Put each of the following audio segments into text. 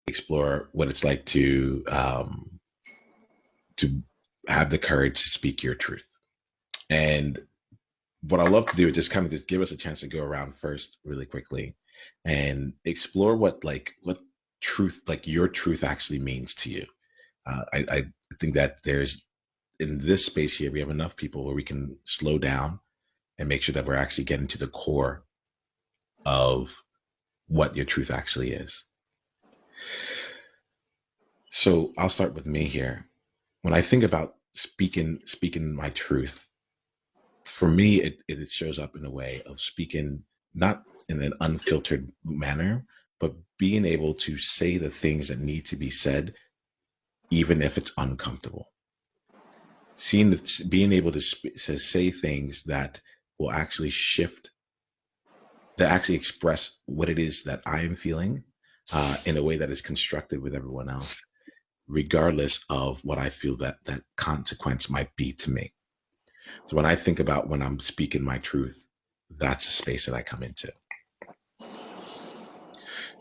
explore what it's like to have the courage to speak your truth. And what I love to do is just kind of just give us a chance to go around first really quickly and explore what truth, like your truth actually means to you. I think that there's in this space here, we have enough people where we can slow down and make sure that we're actually getting to the core of what your truth actually is. So I'll start with me here. When I think about speaking my truth, for me, it shows up in a way of speaking not in an unfiltered manner, but being able to say the things that need to be said, even if it's uncomfortable. Being able to say things that will actually shift, that actually express what it is that I am feeling in a way that is constructive with everyone else, regardless of what I feel that consequence might be to me. So when I think about when I'm speaking my truth, that's the space that I come into.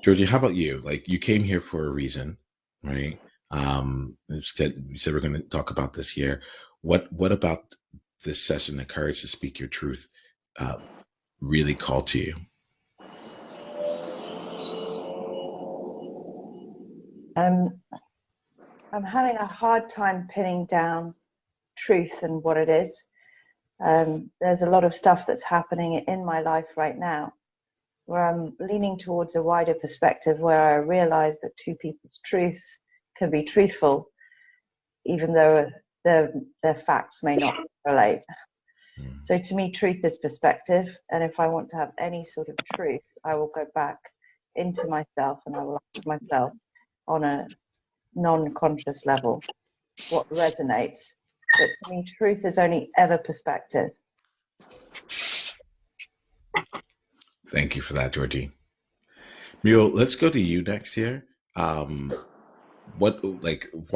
Georgie, how about you? Like you came here for a reason, right? You said we're going to talk about this here. What about this session, the courage to speak your truth, really called to you? I'm having a hard time pinning down truth and what it is. There's a lot of stuff that's happening in my life right now where I'm leaning towards a wider perspective where I realize that two people's truths can be truthful, even though their facts may not relate. So to me, truth is perspective. And if I want to have any sort of truth, I will go back into myself and I will ask myself on a non-conscious level what resonates. But to me, truth is only ever perspective. Thank you for that, Georgie. Mule, let's go to you next here. Why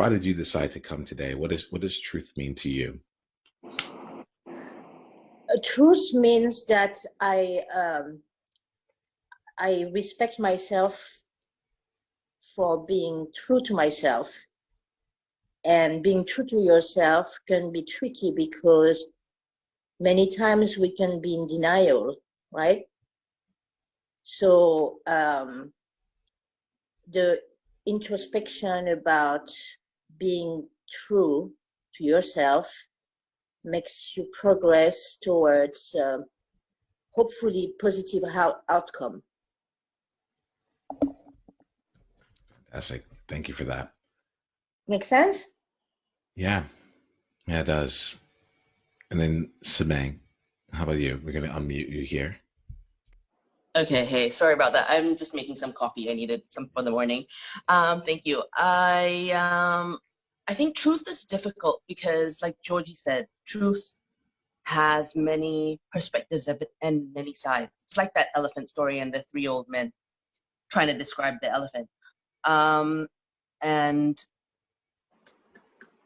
did you decide to come today? What does truth mean to you? Truth means that I respect myself for being true to myself. And being true to yourself can be tricky because many times we can be in denial, right? So the introspection about being true to yourself makes you progress towards hopefully positive outcome. Fantastic. Thank you for that. Make sense? Yeah, it does. And then Samang, how about you? We're going to unmute you here. Okay, hey, sorry about that. I'm just making some coffee. I needed some for the morning. Thank you. I think truth is difficult because, like Georgie said, truth has many perspectives and many sides. It's like that elephant story and the three old men trying to describe the elephant. And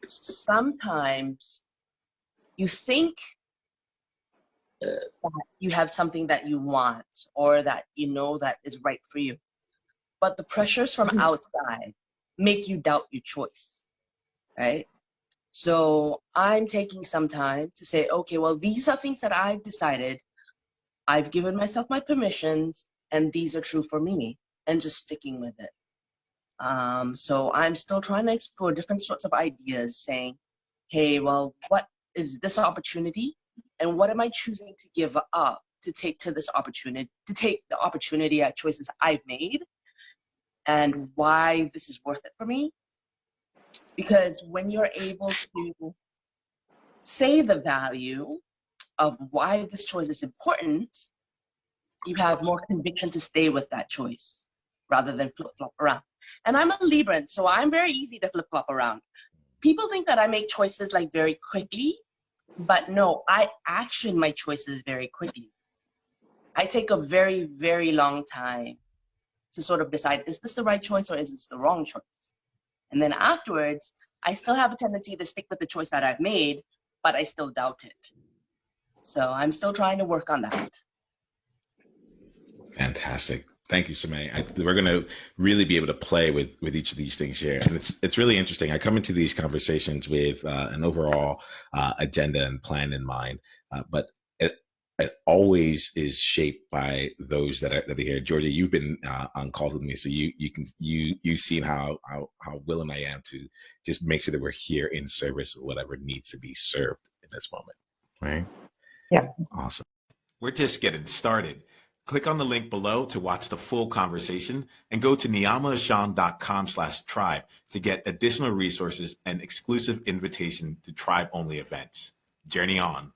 sometimes you think that you have something that you want or that you know that is right for you, but the pressures from outside make you doubt your choice, right? So I'm taking some time to say, okay, well, these are things that I've decided, I've given myself my permissions, and these are true for me, and just sticking with it. So I'm still trying to explore different sorts of ideas, saying, hey, well, what is this opportunity? And what am I choosing to give up to take the opportunity at choices I've made, and why this is worth it for me? Because when you're able to say the value of why this choice is important, you have more conviction to stay with that choice rather than flip-flop around. And I'm a Libran, so I'm very easy to flip-flop around. People think that I make choices like very quickly, but no, I action my choices very quickly. I take a very, very long time to sort of decide, is this the right choice or is this the wrong choice? And then afterwards, I still have a tendency to stick with the choice that I've made, but I still doubt it. So I'm still trying to work on that. Fantastic. Thank you, Samay. We're going to really be able to play with each of these things here, and it's really interesting. I come into these conversations with an overall agenda and plan in mind, but it always is shaped by those that are here. Georgia, you've been on calls with me, so you've seen how willing I am to just make sure that we're here in service of whatever needs to be served in this moment. Right? Yeah. Awesome. We're just getting started. Click on the link below to watch the full conversation and go to niyamaashan.com/tribe to get additional resources and exclusive invitation to tribe-only events. Journey on.